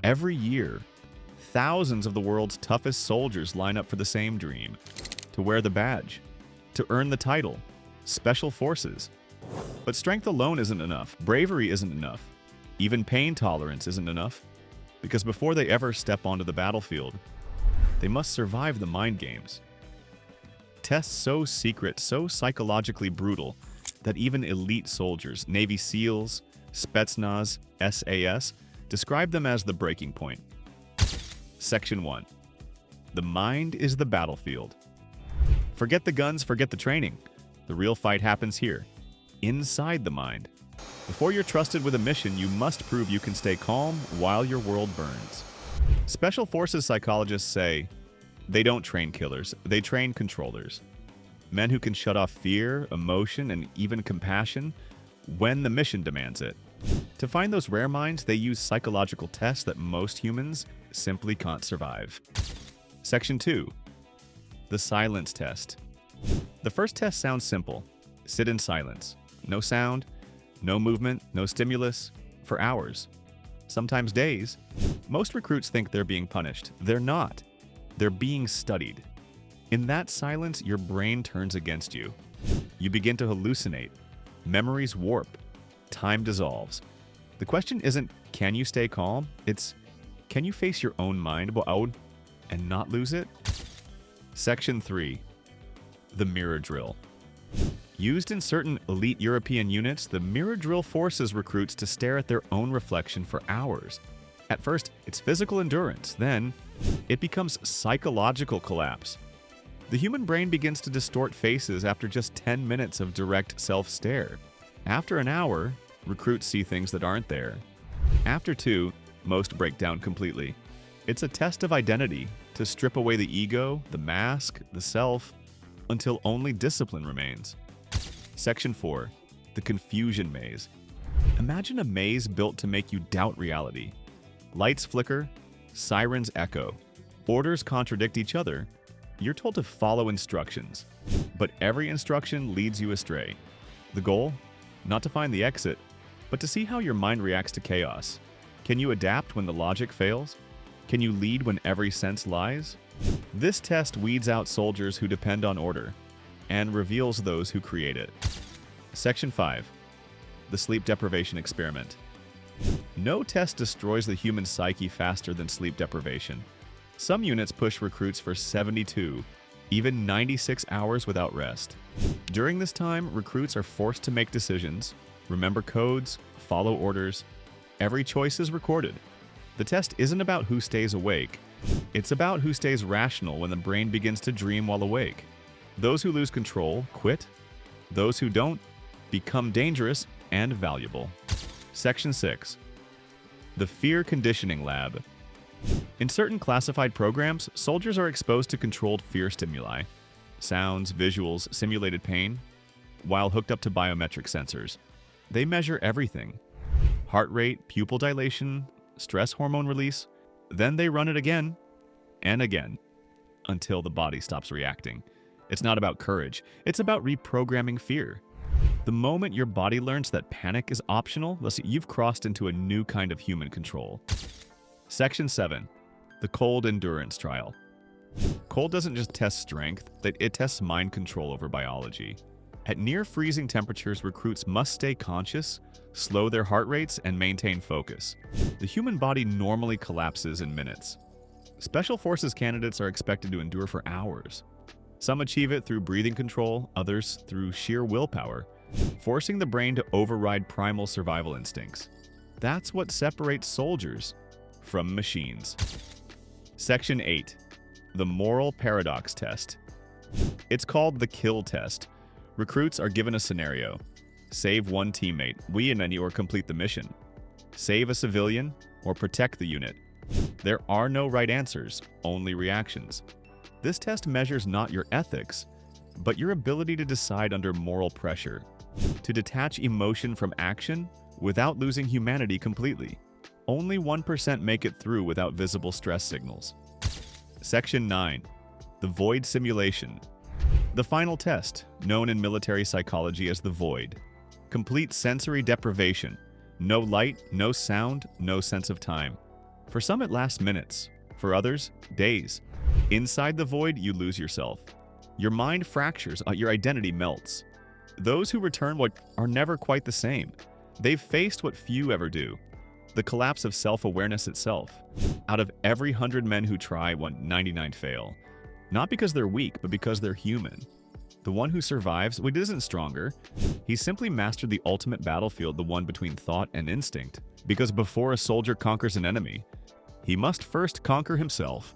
Every year, thousands of the world's toughest soldiers line up for the same dream: to wear the badge, to earn the title, Special Forces. But strength alone isn't enough. Bravery isn't enough. Even pain tolerance isn't enough. Because before they ever step onto the battlefield, they must survive the mind games. Tests so secret, so psychologically brutal, that even elite soldiers, Navy SEALs, Spetsnaz, SAS, describe them as the breaking point. Section 1. The mind is the battlefield. Forget the guns, forget the training. The real fight happens here, inside the mind. Before you're trusted with a mission, you must prove you can stay calm while your world burns. Special Forces psychologists say they don't train killers, they train controllers. Men who can shut off fear, emotion, and even compassion when the mission demands it. To find those rare minds, they use psychological tests that most humans simply can't survive. Section 2. The silence test. The first test sounds simple. Sit in silence. No sound, no movement, no stimulus, for hours. Sometimes days. Most recruits think they're being punished. They're not. They're being studied. In that silence, your brain turns against you. You begin to hallucinate. Memories warp. Time dissolves. The question isn't, can you stay calm? It's, can you face your own mind and not lose it? Section 3. The mirror drill. Used in certain elite European units, the mirror drill forces recruits to stare at their own reflection for hours. At first, it's physical endurance. Then, it becomes psychological collapse. The human brain begins to distort faces after just 10 minutes of direct self-stare. After an hour, recruits see things that aren't there. After 2, most break down completely. It's a test of identity, to strip away the ego, the mask, the self, until only discipline remains. Section 4. The confusion maze. Imagine a maze built to make you doubt reality. Lights flicker, sirens echo, orders contradict each other. You're told to follow instructions, but every instruction leads you astray. The goal? Not to find the exit, but to see how your mind reacts to chaos. Can you adapt when the logic fails? Can you lead when every sense lies? This test weeds out soldiers who depend on order and reveals those who create it. Section 5. The sleep deprivation experiment. No test destroys the human psyche faster than sleep deprivation. Some units push recruits for 72, even 96 hours without rest. During this time, recruits are forced to make decisions, remember codes, follow orders. Every choice is recorded. The test isn't about who stays awake. It's about who stays rational when the brain begins to dream while awake. Those who lose control quit. Those who don't become dangerous and valuable. Section 6. The Fear Conditioning Lab. In certain classified programs, soldiers are exposed to controlled fear stimuli, sounds, visuals, simulated pain, while hooked up to biometric sensors. They measure everything: heart rate, pupil dilation, stress hormone release. Then they run it again and again until the body stops reacting. It's not about courage. It's about reprogramming fear. The moment your body learns that panic is optional, you've crossed into a new kind of human control. Section 7. The Cold Endurance Trial. Cold doesn't just test strength, it tests mind control over biology. At near freezing temperatures, recruits must stay conscious, slow their heart rates, and maintain focus. The human body normally collapses in minutes. Special Forces candidates are expected to endure for hours. Some achieve it through breathing control, others through sheer willpower, forcing the brain to override primal survival instincts. That's what separates soldiers from machines. Section 8. The Moral Paradox Test. It's called the kill test. Recruits are given a scenario. Save one teammate, or complete the mission. Save a civilian, or protect the unit. There are no right answers, only reactions. This test measures not your ethics, but your ability to decide under moral pressure, to detach emotion from action without losing humanity completely. Only 1% make it through without visible stress signals. Section 9. The Void Simulation. The final test, known in military psychology as the void. Complete sensory deprivation. No light, no sound, no sense of time. For some, it lasts minutes. For others, days. Inside the void, you lose yourself. Your mind fractures, your identity melts. Those who return are never quite the same. They've faced what few ever do, the collapse of self-awareness itself. Out of every 100 men who try, 99 fail. Not because they're weak, but because they're human. The one who survives, isn't stronger. He simply mastered the ultimate battlefield, the one between thought and instinct. Because before a soldier conquers an enemy, he must first conquer himself.